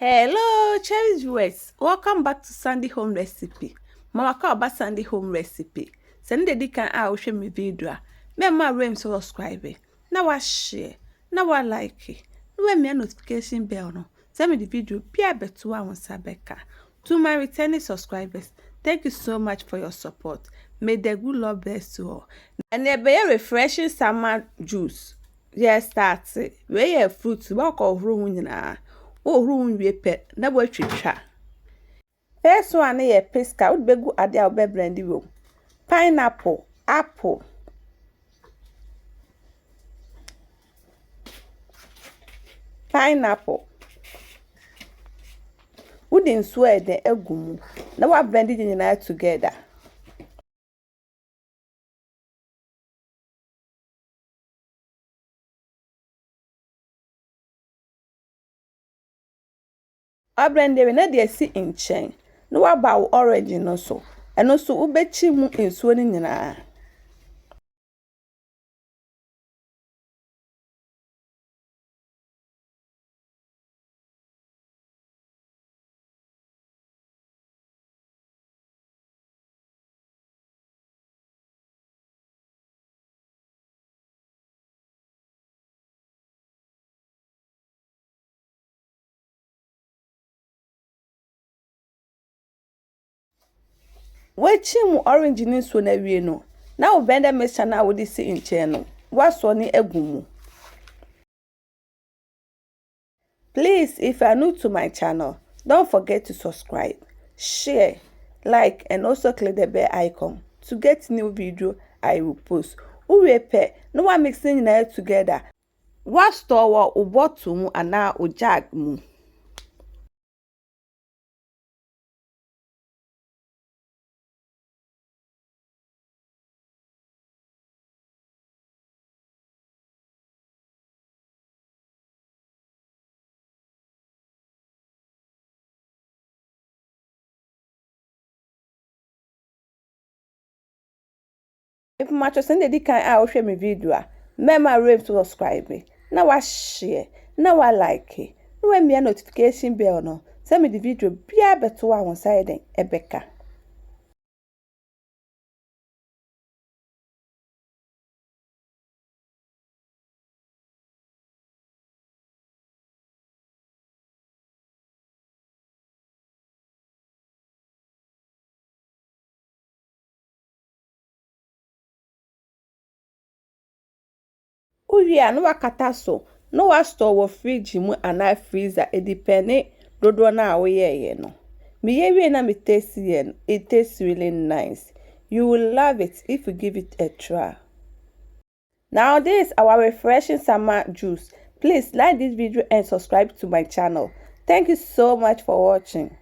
Hello, cherry viewers. Welcome back to Sunday Home Recipe. Mama ka ba Sunday Home Recipe. Send the dikan a wo hwe me video. Me ma rem subscribe. Na wa share, na wa like. No me notification bell no. Send me the video bia beto a won sabeka. To my returning subscribers, thank you so much for your support. May the good Lord bless you all. And a very refreshing summer juice. Yes, that's it. We have fruits walk of room na. Oh, room we pet, na watchitwa. First one na pesca, would be good ade a be brandy wo. Pineapple, apple. Pineapple. Wouldn't swear the egum. Na wa blended in night together. A blender na de si nchen. No wa ba orange no so. Eno so ubechi mu ensuo ni nyina. Wechi mu orange ni so na wie no. Na wo blender mixture na wo di si nchen no. Wa so ni egumu. Please, if you are new to my channel, don't forget to subscribe, share, like, and also click the bell icon to get new video I will post. Uwepe, no one mixing it together. What store or bottom and now o jug mu. If you match send the kind I will share my video. Remember to subscribe me. Now I share. Now I like it. No when me a notification bell no. Send me the video be better one side Ebeka. Uwia no wakata so. No wa store wo fridge mu ana freezer edipene dodo na wo ye no. Me ye na me taste ye. It tastes really nice. You will love it if you give it a try. Now this is our refreshing summer juice. Please like this video and subscribe to my channel. Thank you so much for watching.